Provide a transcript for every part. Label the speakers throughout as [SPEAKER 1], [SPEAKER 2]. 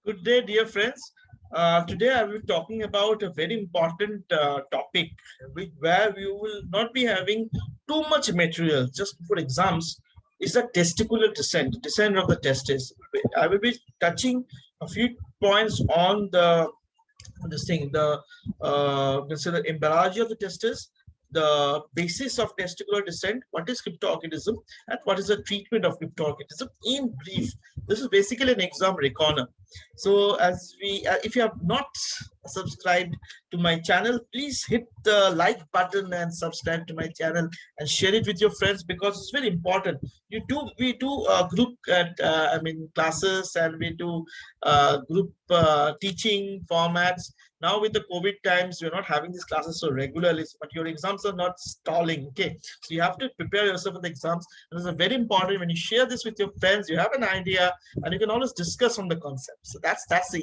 [SPEAKER 1] Good day, dear friends. Today I will be talking about a very important topic where we will not be having too much material just for exams. Is the testicular descent of the testis. I will be touching a few points on the embryology of the testis, the basis of testicular descent, what is cryptorchidism, and what is the treatment of cryptorchidism in brief. This is basically an exam reckoner. So if you have not subscribed to my channel, please hit the like button and subscribe to my channel and share it with your friends because it's very important. We do group classes, and we do group teaching formats. Now with the COVID times, we're not having these classes so regularly, but your exams are not stalling. Okay, so you have to prepare yourself for the exams. And this is very important. When you share this with your friends, you have an idea, and you can always discuss on the concept. So that's the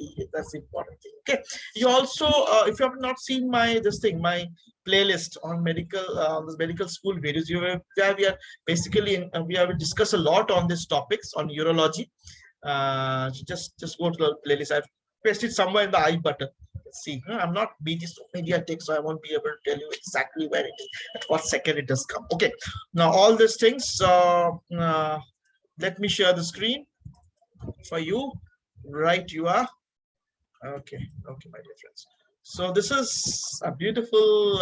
[SPEAKER 1] important thing. Okay, you also if you have not seen my my playlist on the medical school videos, where we are basically we have discussed a lot on these topics on urology. Just go to the playlist. I've pasted somewhere in the I button. See, I'm not media tech, so I won't be able to tell you exactly where it is, at what second it has come. Okay, now all these things, let me share the screen for you. Right, you are. Okay, my dear friends. So this is a beautiful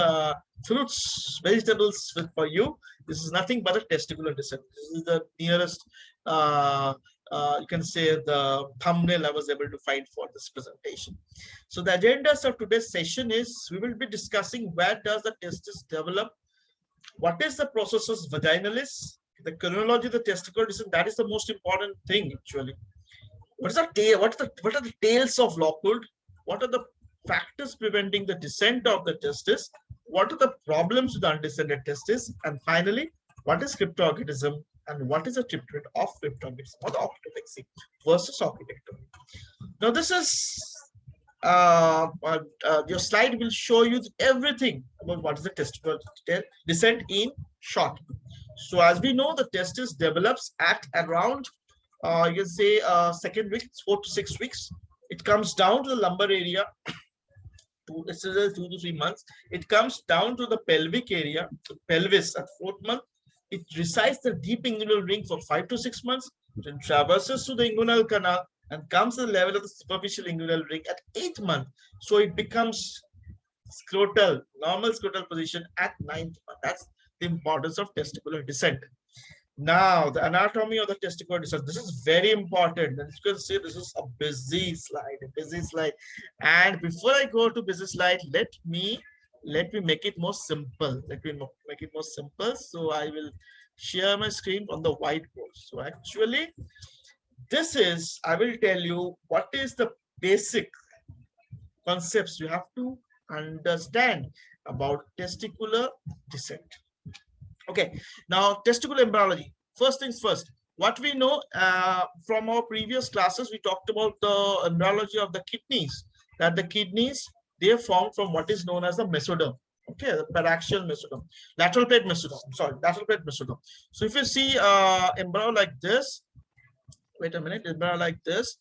[SPEAKER 1] fruits, vegetables for you. This is nothing but a testicular descent. This is the nearest, you can say, the thumbnail I was able to find for this presentation. So the agendas of today's session is we will be discussing where does the testis develop, what is the processus vaginalis, the chronology of the testicular descent. That is the most important thing actually. What is the tail? What are the tails of Lockwood? What are the factors preventing the descent of the testis? What are the problems with the undescended testis? And finally, what is cryptorchidism and what is the treatment of cryptorchidism or the orchidopexy versus orchidectomy? Now, this is your slide will show you everything about what is the testicular descent in short. So, as we know, the testis develops at around you can say second week, 4 to 6 weeks. It comes down to the lumbar area. This is 2 to 3 months. It comes down to the pelvic area, the pelvis at 4th month. It resides the deep inguinal ring for 5 to 6 months. Then traverses to the inguinal canal and comes to the level of the superficial inguinal ring at 8th month. So it becomes normal scrotal position at 9th month. That's the importance of testicular descent. Now, the anatomy of the testicular descent. This is very important. And you can see this is a busy slide. And before I go to busy slide, let me make it more simple. So I will share my screen on the whiteboard. So actually, I will tell you what is the basic concepts you have to understand about testicular descent. Okay, now testicular embryology. First things first, what we know from our previous classes, we talked about the embryology of the kidneys, that the kidneys, they are formed from what is known as the mesoderm. Okay, the paraxial mesoderm, lateral plate mesoderm. So if you see embryo like this, wait a minute, embryo like this,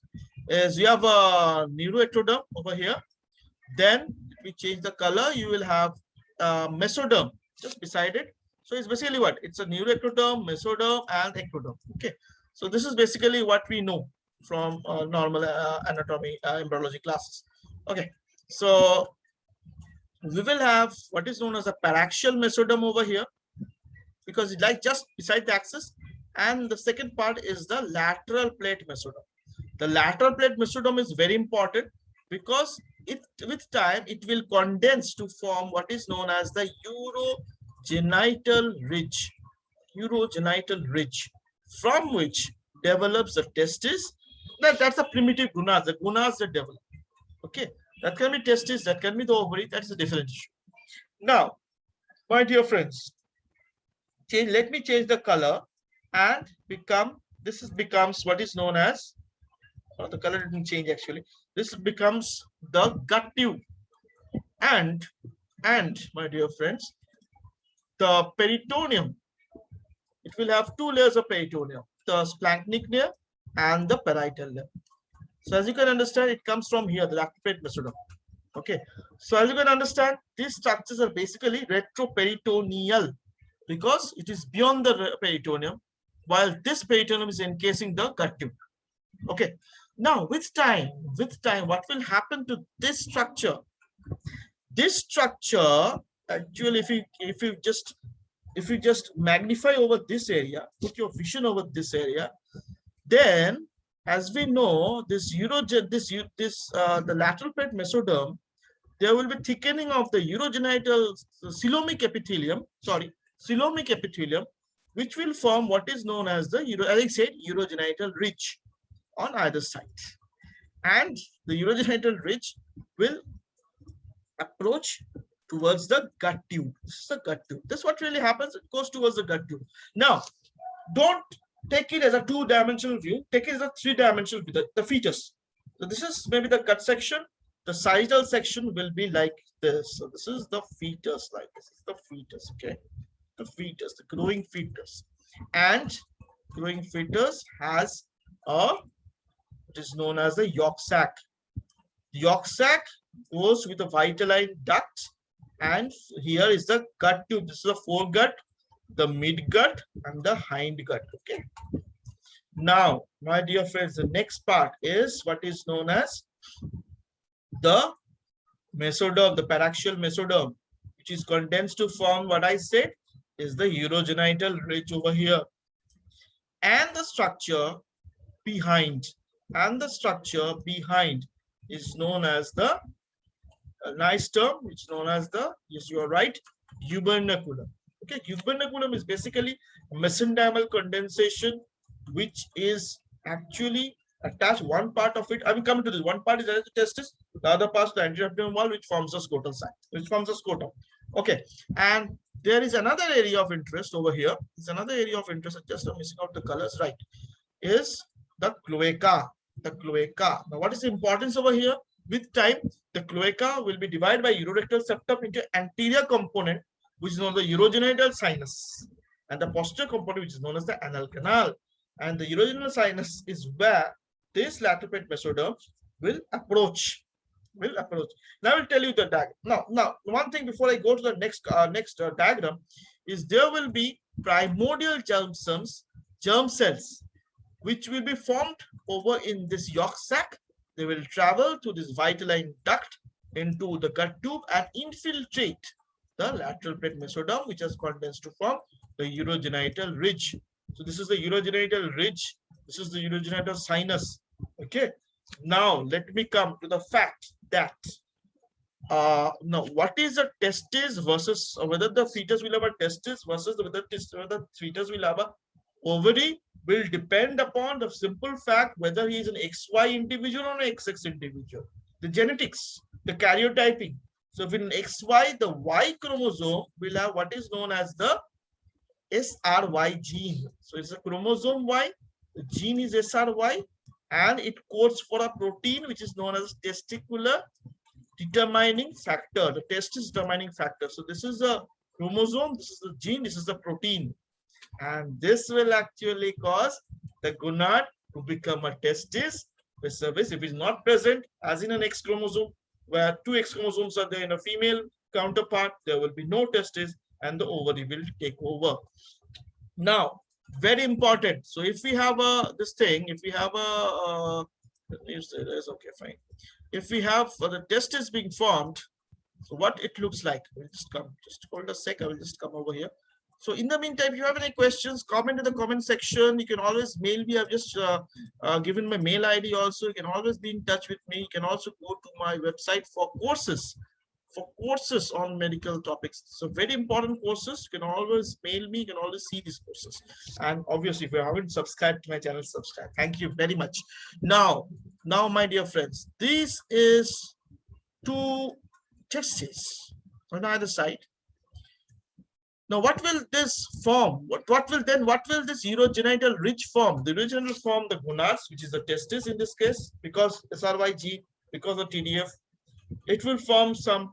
[SPEAKER 1] is you have a neuroectoderm over here. Then if we change the color, you will have mesoderm just beside it. So it's basically what? It's a neuroectoderm, mesoderm, and ectoderm. Okay. So this is basically what we know from normal anatomy embryology classes. Okay. So we will have what is known as a paraxial mesoderm over here because it's like just beside the axis. And the second part is the lateral plate mesoderm. The lateral plate mesoderm is very important because with time it will condense to form what is known as the urogenital ridge, from which develops the testis. That's a primitive gonads, the gonads that develop. Okay, that can be testis, that can be the ovary. That's a different issue. Now, my dear friends, let me change the color and becomes what is known as, the color didn't change actually. This becomes the gut tube, and my dear friends, the peritoneum. It will have 2 layers of peritoneum, the splanchnic layer and the parietal layer. So as you can understand, it comes from here, the lactoplate mesoderm. Okay. So as you can understand, these structures are basically retroperitoneal because it is beyond the peritoneum, while this peritoneum is encasing the gut tube. Okay. Now, with time, what will happen to this structure? This structure, actually, if you just magnify over this area, put your vision over this area, then, as we know, the lateral plate mesoderm, there will be thickening of the urogenital coelomic epithelium, which will form what is known as the, as I said, urogenital ridge on either side. And the urogenital ridge will approach towards the gut tube. This is the gut tube. This is what really happens. It goes towards the gut tube. Now, don't take it as a two-dimensional view. Take it as a three-dimensional view, the fetus. So this is maybe the gut section. The sagittal section will be like this. So this is the fetus, like this is the fetus, okay? The fetus, the growing fetus. And growing fetus has it is known as the yolk sac. The yolk sac goes with the vitelline duct, and here is the gut tube. This is the foregut, the midgut, and the hindgut. Okay. Now, my dear friends, the next part is what is known as the mesoderm, the paraxial mesoderm, which is condensed to form what I said is the urogenital ridge over here, and the structure behind. And the structure behind is known as the nice term, which is known as the, yes, you are right, gubernaculum. Okay, gubernaculum is basically a mesenchymal condensation, which is actually attached. One part of it, I will come to this. One part is the testis, the other part is the anterior abdominal wall, which forms a scrotal sac, which forms a scrotum. Okay, and there is another area of interest over here. There's another area of interest. Just I'm missing out the colors, right? Is the cloaca. The cloaca. Now, what is the importance over here? With time, the cloaca will be divided by urorectal septum into anterior component, which is known as the urogenital sinus, and the posterior component, which is known as the anal canal. And the urogenital sinus is where this lateral plate mesoderm will approach. Now, I will tell you the diagram. Now, one thing before I go to the next diagram is there will be primordial germ cells, which will be formed over in this yolk sac. They will travel to this vitelline duct into the gut tube and infiltrate the lateral plate mesoderm, which has condensed to form the urogenital ridge. So this is the urogenital ridge. This is the urogenital sinus. Okay. Now let me come to the fact that now what is a testis versus whether the fetus will have a testis versus whether the fetus will have a ovary will depend upon the simple fact whether he is an XY individual or an XX individual. The genetics, the karyotyping. So if in an XY, the Y chromosome will have what is known as the SRY gene. So it's a chromosome Y, the gene is SRY, and it codes for a protein which is known as testicular determining factor, the testis determining factor. So this is a chromosome, this is the gene, this is the protein. And this will actually cause the gonad to become a testis with service. If it is not present, as in an X chromosome, where two X chromosomes are there in a female counterpart, there will be no testis and the ovary will take over. Now, very important. So if we have this thing, if we have okay, fine. If we have the testis being formed, so what it looks like, we'll just hold a sec, I will just come over here. So in the meantime, if you have any questions, comment in the comment section. You can always mail me. I've just given my mail ID also. You can always be in touch with me. You can also go to my website for courses on medical topics. So very important courses. You can always mail me. You can always see these courses. And obviously, if you haven't subscribed to my channel, subscribe. Thank you very much. Now, my dear friends, this is two testes on either side. Now, what will this form? What will this urogenital ridge form? The urogenital form the gonads, which is the testis in this case, because SRYG, because of TDF, it will form some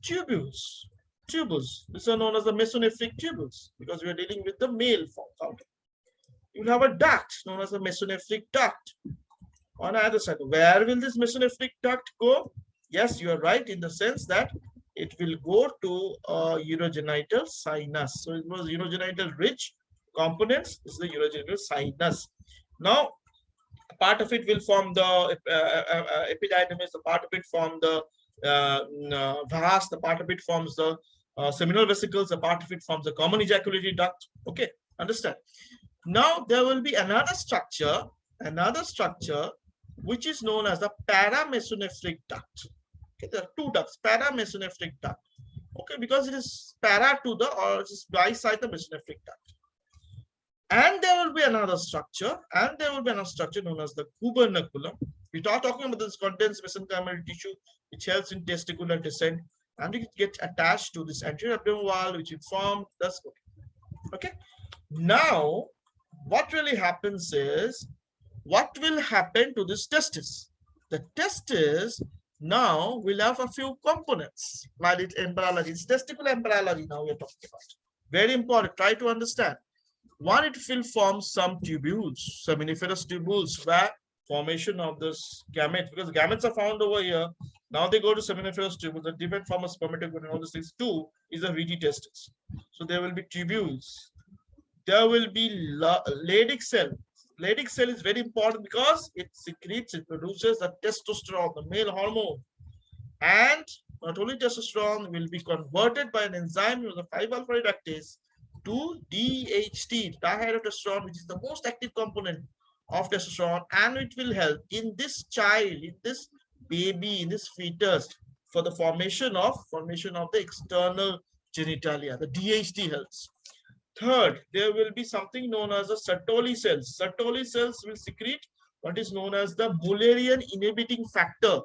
[SPEAKER 1] tubules. These are known as the mesonephric tubules because we are dealing with the male form. You will have a duct known as the mesonephric duct. on either side. Where will this mesonephric duct go? Yes, you are right in the sense that it will go to urogenital sinus. So it was urogenital rich components. This is the urogenital sinus. Now, part of it will form the epididymis. The part of it form the vas. The part of it forms the seminal vesicles. The part of it forms the common ejaculatory duct. Okay, understand? Now there will be another structure which is known as the paramesonephric duct. Okay, there are two ducts, paramesonephric duct. Okay, because it is para to the or it is beside the mesonephric duct. And there will be another structure, known as the gubernaculum. We are talking about this condensed mesenchymal tissue, which helps in testicular descent, and it gets attached to this anterior abdominal wall, which it formed. That's okay. Now, what really happens is, what will happen to this testis? The testis now will have a few components. While it's embryology, it's testicular embryology now we are talking about. Very important. Try to understand. One, it will form some tubules, seminiferous tubules, where formation of this gamete, because gametes are found over here. Now they go to seminiferous tubules, the different form of spermatogonia and all these things. Two is the VT testis. So there will be tubules. There will be Leydig cell. Leydig cell is very important because it secretes, it produces the testosterone, the male hormone. And not only testosterone will be converted by an enzyme, the 5-alpha reductase, to DHT, dihydrotestosterone, which is the most active component of testosterone, and it will help in this child, in this baby, in this fetus, for the formation of the external genitalia. The DHT helps. Third, there will be something known as the Sertoli cells. Sertoli cells will secrete what is known as the Mullerian inhibiting factor.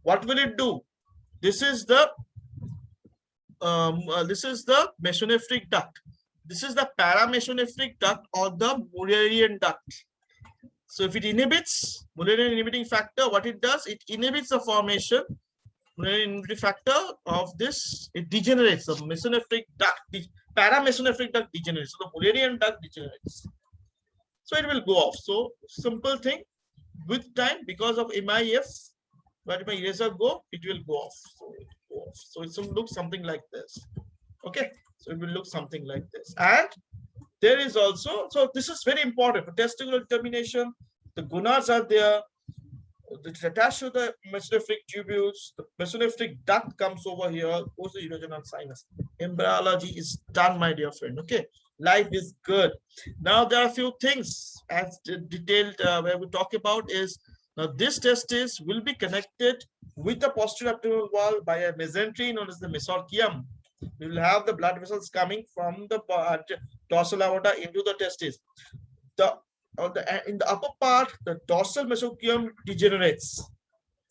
[SPEAKER 1] What will it do? This is the mesonephric duct. This is the paramesonephric duct or the Mullerian duct. So if it inhibits Mullerian inhibiting factor, what it does, it inhibits the formation Mullerian inhibiting factor of this. It degenerates. The mesonephric duct, the paramesonephric duct degenerates. So the Mullerian duct degenerates. So it will go off. So simple thing, with time, because of MIF, where my eraser go, it will go off. So it will look something like this. Okay, so it will look something like this. And there is also, so this is very important for testicular determination. The gonads are there. It's attached to the mesonephric tubules. The mesonephric duct comes over here, goes to the urogenital sinus. Embryology is done, my dear friend. Okay, life is good. Now there are a few things as detailed where we talk about is, now this testis will be connected with the posterior abdominal wall by a mesentery known as the mesorchium. We will have the blood vessels coming from the dorsal aorta into the testis. In the upper part, the dorsal mesorchium degenerates.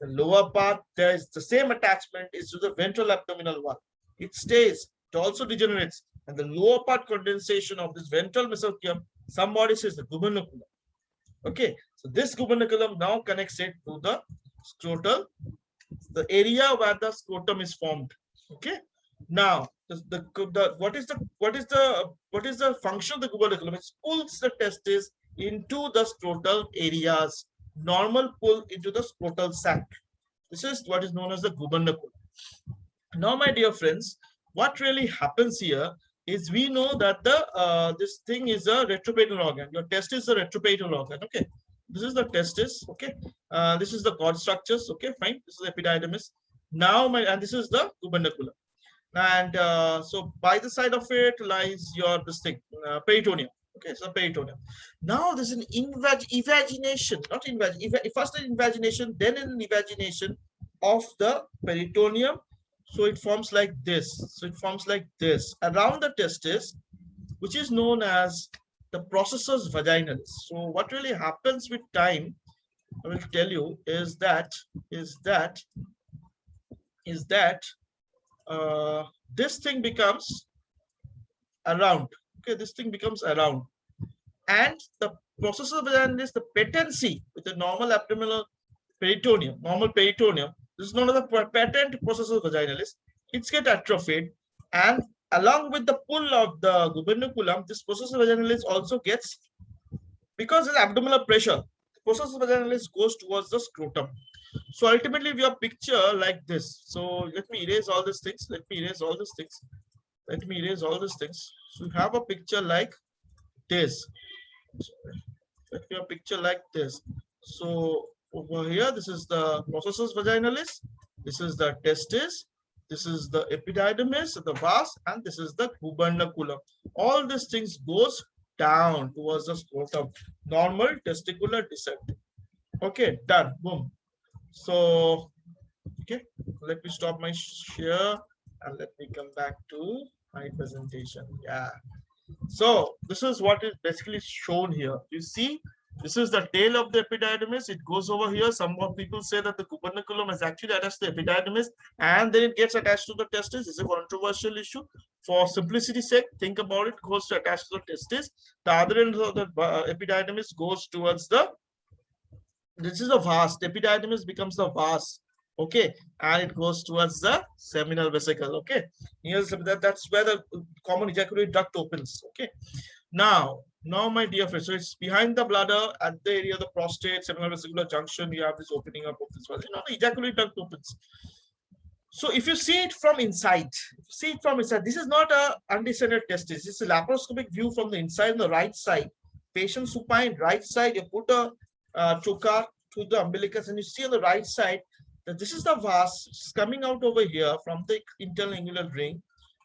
[SPEAKER 1] The lower part, there is the same attachment is to the ventral abdominal wall. It stays, it also degenerates. And the lower part condensation of this ventral mesorchium, somebody says the gubernaculum. Okay, so this gubernaculum now connects it to the scrotal, the area where the scrotum is formed. Okay, now what is the function of the gubernaculum? It pulls the testis into the scrotal areas. Normal pull into the scrotal sac. This is what is known as the gubernaculum. Now, my dear friends, what really happens here is we know that the this thing is a retroperitoneal organ. Your testis is a retroperitoneal organ. Okay, this is the testis. Okay, this is the cord structures. Okay, fine. This is the epididymis. Now, and this is the gubernaculum. And so by the side of it lies your this thing, peritoneum. Okay, so peritoneum. Now there's an invagination, not first an invagination, then an invagination of the peritoneum. So it forms like this. So it forms like this around the testis, which is known as the processus vaginalis. So what really happens with time, I will tell you, is that this thing becomes around. Okay, this thing becomes around, and the processus vaginalis, the patency with the normal abdominal peritoneum, this is known as the patent processus vaginalis. It's get atrophied, and along with the pull of the gubernaculum, this processus vaginalis also gets, because of the abdominal pressure, the process vaginalis goes towards the scrotum. So ultimately we have a picture like this. So let me erase all these things. Let me erase all these things. Let me erase all these things. So we have a picture like this. Let me have a picture like this. So over here, this is the processus vaginalis. This is the testis. This is the epididymis, the vas, and this is the gubernaculum. All these things goes down towards the scrotum. Normal testicular descent. Okay, done. Boom. So, okay, let me stop my share and let me come back to my presentation. Yeah. So this is what is basically shown here. You see, this is the tail of the epididymis. It goes over here. Some more people say that the gubernaculum is actually attached to the epididymis and then it gets attached to the testis. It's a controversial issue. For simplicity's sake, think about it. Goes to attach to the testis. The other end of the epididymis goes towards the. This is the vas. The epididymis becomes the vas. Okay, and it goes towards the seminal vesicle. Okay, here's that's where the common ejaculatory duct opens. Okay, now my dear friends, so it's behind the bladder at the area of the prostate, seminal vesicular junction. You have this opening up of this one. The ejaculatory duct opens. So if you see it from inside, this is not a undescended testis. This is a laparoscopic view from the inside on the right side. Patient supine, right side. You put a trocar to the umbilicus, and you see on the right side. This is the vas. It's coming out over here from the internal inguinal ring.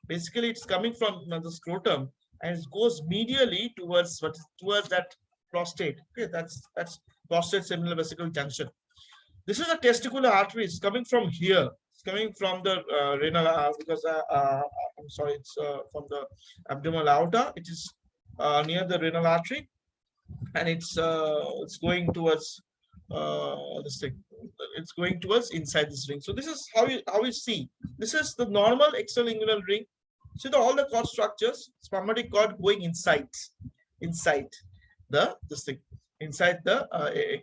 [SPEAKER 1] Basically, it's coming from the scrotum and it goes medially towards that prostate. Okay, that's prostate seminal vesicle junction. This is a testicular artery. It's coming from here. It's coming from the renal because I'm sorry, it's from the abdominal aorta. It is near the renal artery, and it's going towards this thing. It's going towards inside this ring. So this is how you see. This is the normal external inguinal ring. See all the cord structures, spermatic cord going inside the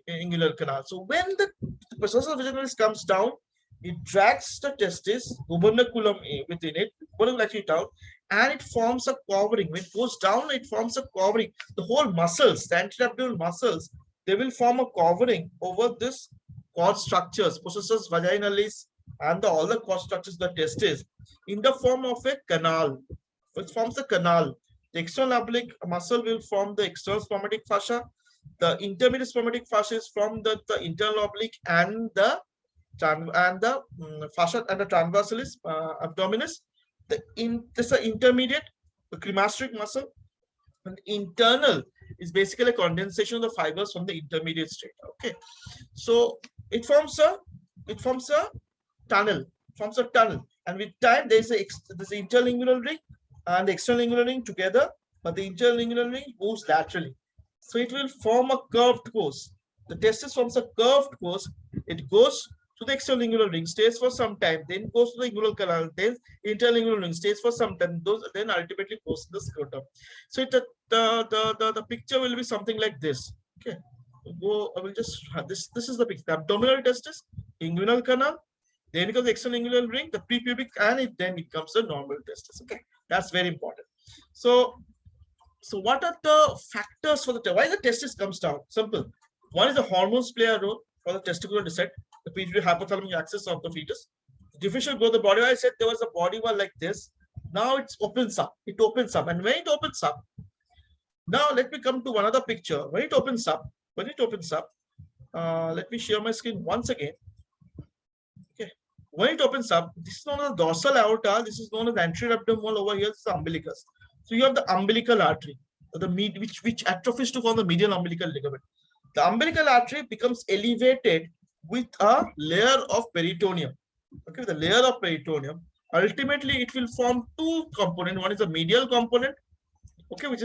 [SPEAKER 1] inguinal canal. So when the process vaginalis comes down, it drags the testis, gubernaculum within it, gubernaculum actually down, and it forms a covering. When it goes down, it forms a covering. The whole muscles, the anterabdominal muscles, they will form a covering over this cord structures, processus vaginalis, and all the cord structures, the testis, in the form of a canal. It forms a canal. The external oblique muscle will form the external spermatic fascia. The intermediate spermatic fascia is from the internal oblique and the fascia and the transversalis abdominis. This is the intermediate, the cremasteric muscle, and the internal is basically a condensation of the fibers from the intermediate state. Okay, so it forms a tunnel. And with time there's this internal inguinal ring and the external inguinal ring together, but the internal inguinal ring moves laterally. So it will form a curved course. The testis forms a curved course. It goes to the external inguinal ring, stays for some time, then goes to the inguinal canal, then internal inguinal ring, stays for some time, then ultimately goes to the scrotum. So the picture will be something like this. Okay, I will just this is the picture. The abdominal testis, inguinal canal, then it comes the external inguinal ring, the prepubic, and then it comes the normal testis. Okay, that's very important. So what are the factors for why the testis comes down? Simple. One is the hormones play a role for the testicular descent, the pituitary hypothalamic axis of the fetus. Differential growth, the body wall, I said there was a body wall like this. Now it opens up. And when it opens up, now let me come to another picture. When it opens up, let me share my screen once again. Okay. When it opens up, this is known as dorsal aorta. This is known as anterior abdominal. Over here, this is the umbilicus. So you have the umbilical artery, which atrophies to form the medial umbilical ligament. The umbilical artery becomes elevated with a layer of peritoneum. Okay, the layer of peritoneum. Ultimately, it will form two components. One is the medial component. Okay, which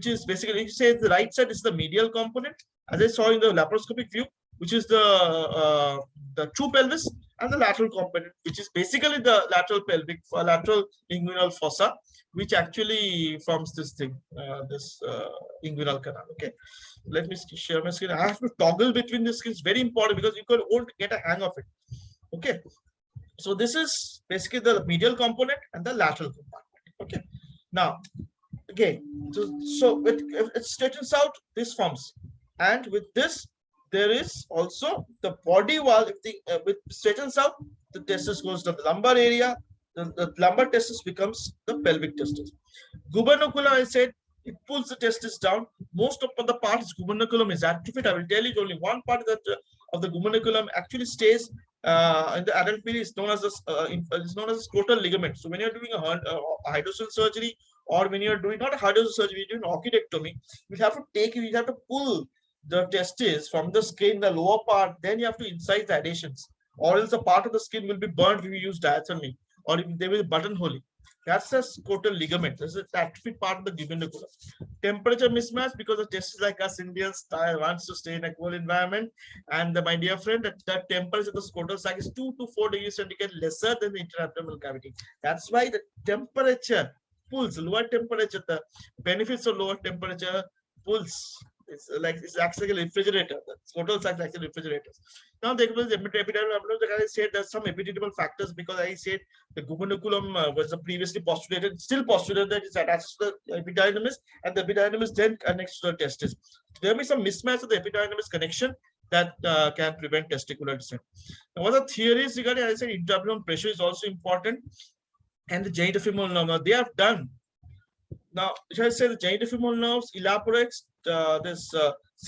[SPEAKER 1] is basically, you say the right side is the medial component, as I saw in the laparoscopic view, which is the true pelvis, and the lateral component, which is basically the lateral pelvic, lateral inguinal fossa, which actually forms this thing, this inguinal canal. Okay, let me share my screen. I have to toggle between the screens. Very important because you won't get a hang of it. Okay, so this is basically the medial component and the lateral compartment. Okay, now again, so it straightens out, this forms, and with this there is also the body wall. If the straightens out, the testis goes to the lumbar area. The lumbar testis becomes the pelvic testis. Gubernaculum, I said, it pulls the testis down. Most of the parts gubernaculum is atrophied. I will tell you only one part that of the gubernaculum actually stays in the adult period is known as is known as a scrotal ligament. So when you're doing a hydrocele surgery, or when you're doing not a hydrocele surgery, you're doing orchidectomy, you have to pull the testis from the skin, the lower part, then you have to incise the adhesions, or else a part of the skin will be burnt if you use diathermy, or if they will buttonhole. That's a scrotal ligament. This is the atrophied part of the gubernaculum. Temperature mismatch, because the testis, like us Indians, wants to stay in a cool environment. And my dear friend, that temperature of the scrotal sac is 2 to 4 degrees centigrade lesser than the interabdominal cavity. That's why the temperature pulls, lower temperature, the benefits of lower temperature pulls. It's actually a refrigerator. The scrotal sac is actually refrigerators. Now, the epididymal, I said there's some epididymal factors, because I said the gubernaculum was previously postulated, still postulated, that it's attached to the epididymis, and the epididymis then connects to the testis. There may be some mismatch of the epididymis connection that can prevent testicular descent. Now, what are the theories regarding, I said, intra-abdominal pressure is also important, and the genitofemoral nerve, they have done. Now, should I say the genitofemoral nerves elaborates this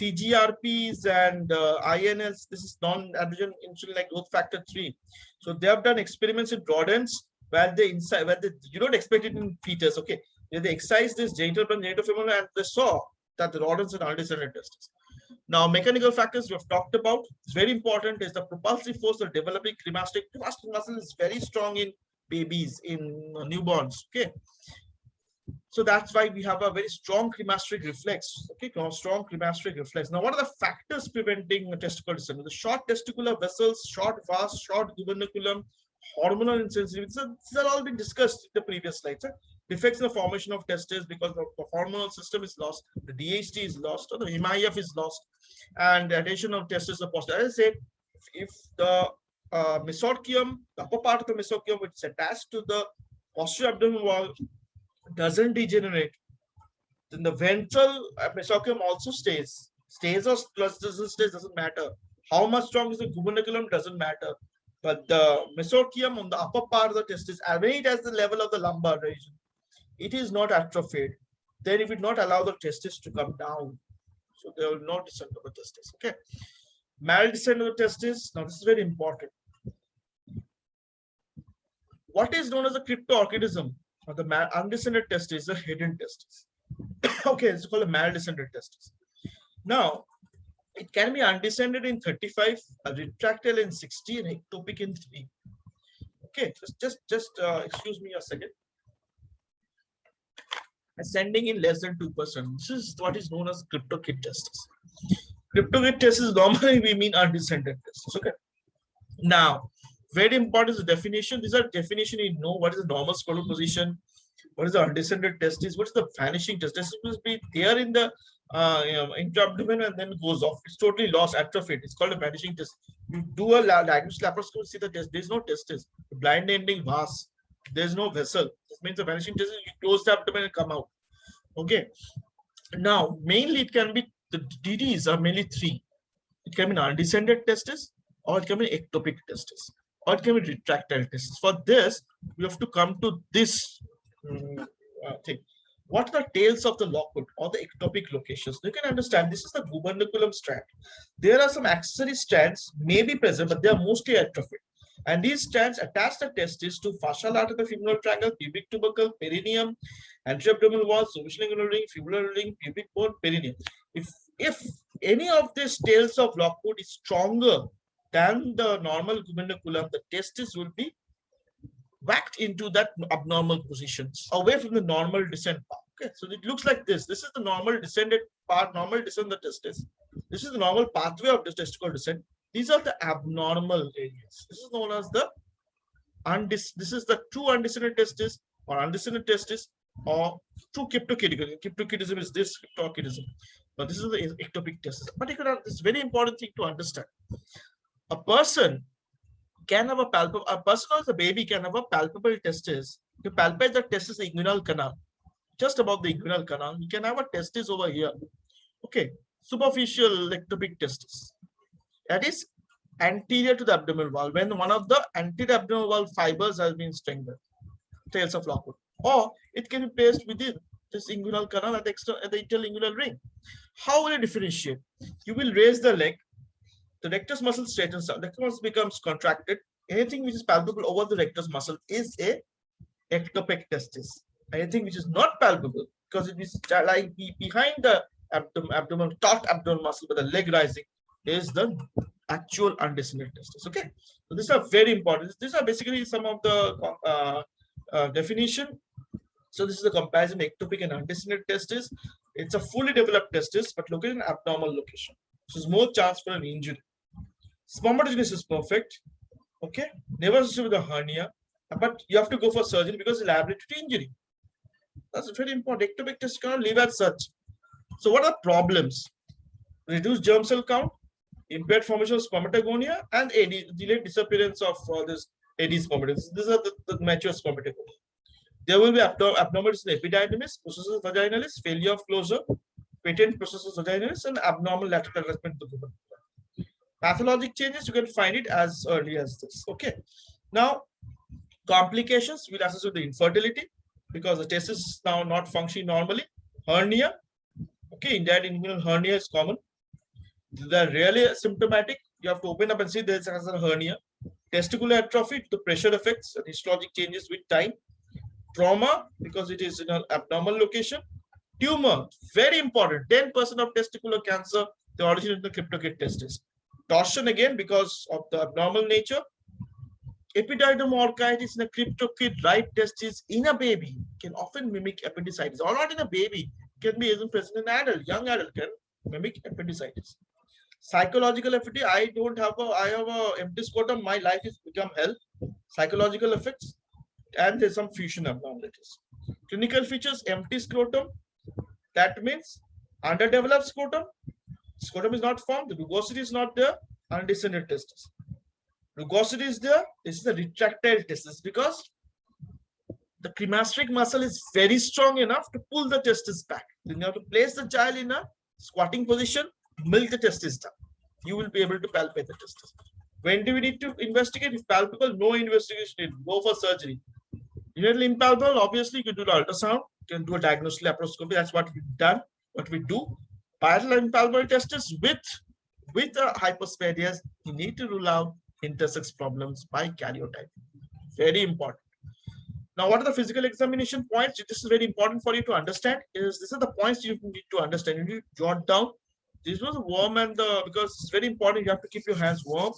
[SPEAKER 1] CGRPs and INLs. This is non-androgen insulin-like growth factor 3. So they have done experiments in rodents where you don't expect it in fetus. Okay, they excise this genitofemoral, and they saw that the rodents had undescended testis. Now, mechanical factors we have talked about. It's very important. Is the propulsive force of developing cremasteric muscle is very strong in babies, in newborns. Okay. So that's why we have a very strong cremasteric reflex. Okay, strong cremasteric reflex. Now, what are the factors preventing testicular descent? The short testicular vessels, short vas, short gubernaculum, hormonal insensitivity. So these are all been discussed in the previous slides. Defects in the formation of testes because the hormonal system is lost, the DHT is lost, or the MIF is lost, and the adhesion of testes is possible. As I said, if the mesochium, the upper part of the mesochium, which is attached to the posterior abdominal wall, doesn't degenerate, then the ventral mesochium also stays. Stays or doesn't matter. How much strong is the gubernaculum doesn't matter. But the mesochium on the upper part of the testis, when it has the level of the lumbar region, it is not atrophied. Then it will not allow the testis to come down. So there will not descend of the testis. Okay. Maldescended of the testis. Now this is very important. What is known as a cryptorchidism? Or the undescended testis, the hidden testis. Okay, it's called a maldescended testis. Now, it can be undescended in 35, retractile in 60, and ectopic in 3. Okay, just excuse me a second. Ascending in less than 2%. This is what is known as cryptorchid testis. Cryptorchid testis, normally we mean undescended testis. Okay. Now, very important is the definition. These are definition. You know what is the normal scrotal position, what is the undescended testis, what is the vanishing testis. Testis will be there in the intra-abdomen and then goes off. It's totally lost, atrophied. It's called a vanishing testis. You do a diagnostic laparoscopy, see the test. There's no testis. The blind ending vas. There's no vessel. This means the vanishing testis. You close the abdomen and come out. Okay. Now, mainly it can be the DDs are mainly 3. It can be an undescended testis, or it can be ectopic testis, or it can be retractile testis. For this, we have to come to this thing. What are the tails of the lockwood or the ectopic locations? You can understand this is the gubernaculum strand. There are some accessory strands may be present, but they are mostly atrophied. And these strands attach the testis to fascial artery of the femoral triangle, pubic tubercle, perineum, anterior abdominal wall, superficial ring, femoral ring, pubic bone, perineum. If any of these tails of lockwood is stronger than the normal gubernaculum, the testis will be whacked into that abnormal position, away from the normal descent path. Okay, so it looks like this. This is the normal descended part, normal descent of the testis. This is the normal pathway of the testicular descent. These are the abnormal areas. This is known as the this is the true undescended testis or undescended testis or true cryptorchidism. Cryptorchidism is this cryptorchidism, but this is the ectopic testis. Particular, this is very important thing to understand. A person can have a person or a baby can have a palpable testis. To palpate the testis, the inguinal canal, just above the inguinal canal, you can have a testis over here. Okay, superficial ectopic testis. That is anterior to the abdominal wall, when one of the anterior abdominal wall fibers has been strengthened, tails of Lockwood, or it can be placed within this inguinal canal at the interlingual ring. How will you differentiate? You will raise the leg, the rectus muscle straightens out, rectus muscle becomes contracted. Anything which is palpable over the rectus muscle is a ectopic testis. Anything which is not palpable, because it is lying behind the abdomen, taut abdominal muscle with the leg rising, is the actual undescended testis. Okay, so these are very important. These are basically some of the definition. So this is a comparison ectopic and undescended testis. It's a fully developed testis, but located in an abnormal location. So there's more chance for an injury. Spermatogenesis is perfect. Okay, never associated with a hernia, but you have to go for surgery because it's liability to injury. That's very important. Ectopic testis cannot live as such. So what are problems? Reduced germ cell count, impaired formation of spermatogonia, and delayed disappearance of this AD spermatogenesis. These are the mature spermatogonia. There will be abnormalities in epididymis, processus vaginalis, failure of closure, patent processus vaginalis, and abnormal lateral attachment to the woman. Pathologic changes, you can find it as early as this. Okay. Now, complications will associate with the infertility because the testis is now not functioning normally. Hernia. Okay, in that inguinal hernia is common. They're really symptomatic. You have to open up and see there's a hernia. Testicular atrophy, the pressure effects and histologic changes with time. Trauma, because it is in an abnormal location. Tumor, very important. 10% of testicular cancer, they originate in the cryptocate testis. Torsion, again, because of the abnormal nature. Epididymoorchitis in a cryptocate right testis in a baby can often mimic appendicitis, or not in a baby, can be even present in an adult, young adult can mimic appendicitis. Psychological effect, I have a empty scrotum, my life has become hell. Psychological effects, and there's some fusion abnormalities. Clinical features, empty scrotum, that means underdeveloped scrotum. Scrotum is not formed, the rugosity is not there, undescended testis. Rugosity is there, this is the retractile testis because the cremastric muscle is very strong enough to pull the testis back. Then you have to place the child in a squatting position, milk the testis down. You will be able to palpate the testis. When do we need to investigate? If palpable, no investigation need. Go for surgery. Immediately impalpable, obviously you can do the ultrasound, you can do a diagnostic laparoscopy. That's what we've done, what we do. Parallel impalpable testis with a hypospadias, you need to rule out intersex problems by karyotype. Very important. Now, what are the physical examination points? This is very important for you to understand. These are the points you need to understand. You need to jot down. This was warm and because it's very important. You have to keep your hands warm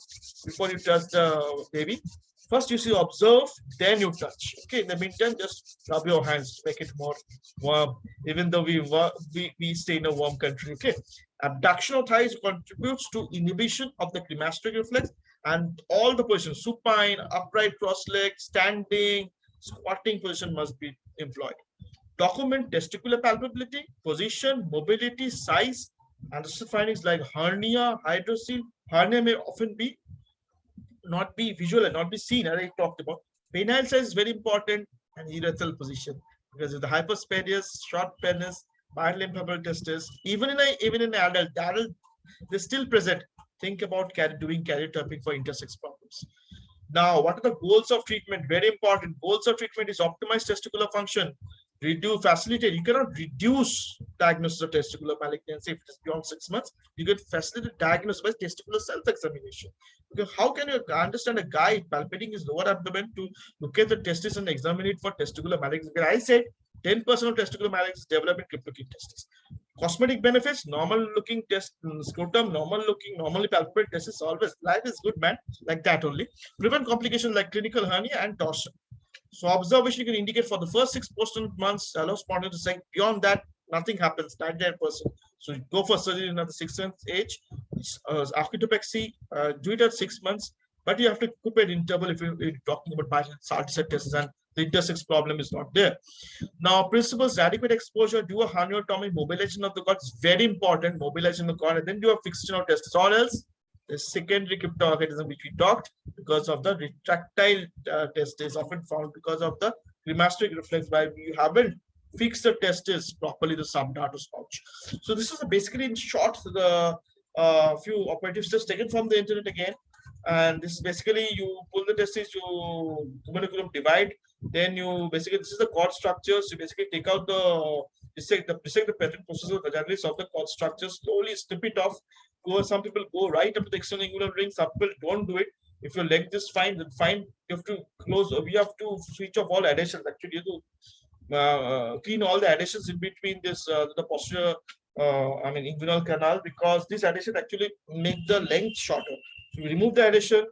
[SPEAKER 1] before you touch the baby. First, you see observe, then you touch. Okay. In the meantime, just rub your hands to make it more warm. Even though we stay in a warm country. Okay. Abduction of thighs contributes to inhibition of the cremastric reflex and all the positions: supine, upright, cross-legged, standing, squatting position must be employed. Document testicular palpability, position, mobility, size, and the findings like hernia, hydrocele. Hernia may often not be visual and not be seen, as I talked about. Penile size is very important, and urethral position, because if the hypospadias, short penis, parallel impalpable testis, even in an adult, they're still present. Think about doing karyotyping for intersex problems. Now, what are the goals of treatment? Very important. Goals of treatment is optimize testicular function, facilitate. You cannot reduce diagnosis of testicular malignancy if it is beyond 6 months. You can facilitate diagnosis by testicular self-examination. Because how can you understand a guy palpating his lower abdomen to look at the testis and examine it for testicular malignancy? I said 10% of testicular malignancy develop in cryptocate testis. Cosmetic benefits: normal looking scrotum, normally palpable testis. Always life is good, man. Like that only. Prevent complications like clinical hernia and torsion. So observation you can indicate for the first 6 months allow spontaneous descent. Beyond that, nothing happens. 99%. So you go for surgery in the 6th month age. Orchidopexy, do it at 6 months, but you have to keep an interval if you're talking about Maldescended testis and the intersex problem is not there. Now, principles: adequate exposure, do a herniatomy, mobilization of the cord is very important. Mobilization of the cord, and then do a fixation of testis, or else the secondary cryptorganism which we talked, because of the retractile testis often found because of the cremastric reflex, why you haven't fixed the testis properly, the subdartus pouch. So this is basically in short the few operative steps taken from the internet again. And this is basically you pull the testes, you umbiliculum divide, then you basically this is the cord structures. You basically take out the dissect the pattern process of vaginalis of the cord structure, slowly strip it off. Some people go right up to the external inguinal ring, some people don't do it. If your length is fine, then fine. You have to close. We have to switch off all adhesions. Actually, you have to clean all the adhesions in between this the posterior. I mean inguinal canal, because this adhesion actually make the length shorter. So you remove the adhesion,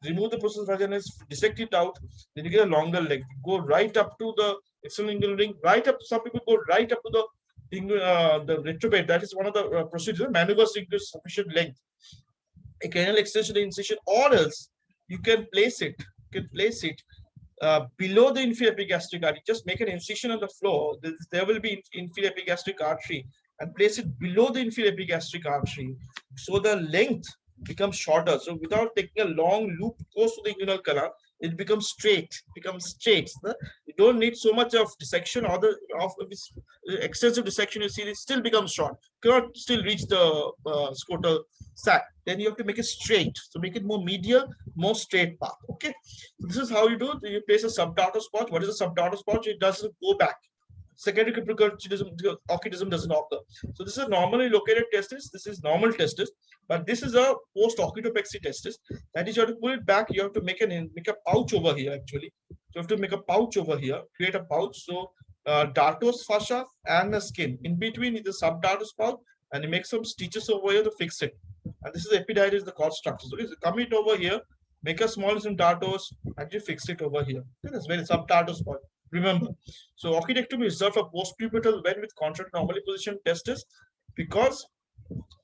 [SPEAKER 1] remove the process vaginalis, dissect it out, then you get a longer length. Go right up to the external inguinal ring, right up. Some people go right up to the retrobate. That is one of the procedures. Maneuvers to increase sufficient length. A canal extension incision, or else you can place it. You can place it below the inferior epigastric artery. Just make an incision on the floor. There will be inferior epigastric artery, and place it below the inferior epigastric artery, so the length becomes shorter. So without taking a long loop close to the inguinal canal, it becomes straight. You don't need so much of dissection, or the of this extensive dissection. You see, it still becomes short. You cannot still reach the scrotal sac. Then you have to make it straight. So make it more medial, more straight path. Okay. So this is how you do it. You place a subdartos pouch. What is a subdartos pouch? It doesn't go back. Secondary orchidism doesn't occur. So this is a normally located testis. This is normal testis, but this is a post-orchidopexy testis. That is, you have to pull it back. You have to make a pouch over here. Actually, so you have to make a pouch over here. Create a pouch. So dartos fascia and the skin in between is the subdartos pouch, and you make some stitches over here to fix it. And this is the epididymis, the cord structure. So come it over here, make a small some dartos, and you fix it over here. Okay, that's very subdartos pouch. Remember, so orchidectomy is reserved for postpubertal men with contract normally positioned testis, because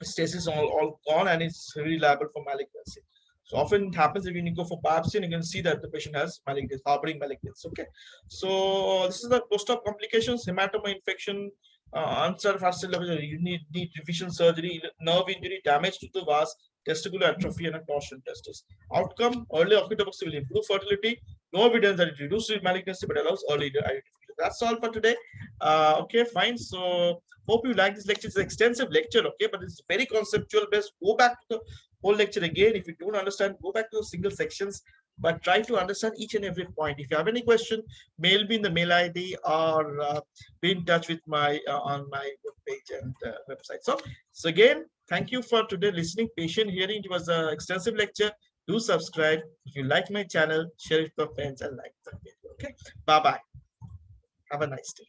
[SPEAKER 1] testis is all gone and it's really liable for malignancy. So often it happens that when you go for biopsy and you can see that the patient has malignancy, harboring malignancy. Okay, so this is the post-op complications: hematoma, infection, uncertain fascial level. You need revision surgery, nerve injury, damage to the vas, testicular atrophy, and a torsion testis. Outcome: early orchidopexy will improve fertility. No evidence that it reduces malignancy, but allows early identification. That's all for today. Okay, fine. So hope you like this lecture. It's an extensive lecture, okay, but it's very conceptual based. Go back to the whole lecture again. If you don't understand, go back to the single sections, but try to understand each and every point. If you have any question, mail me in the mail ID, or be in touch with my on my webpage and website. So again, thank you for today listening, patient hearing. It was an extensive lecture. Do subscribe. If you like my channel, share it with your friends and like the video. Okay. Bye bye. Have a nice day.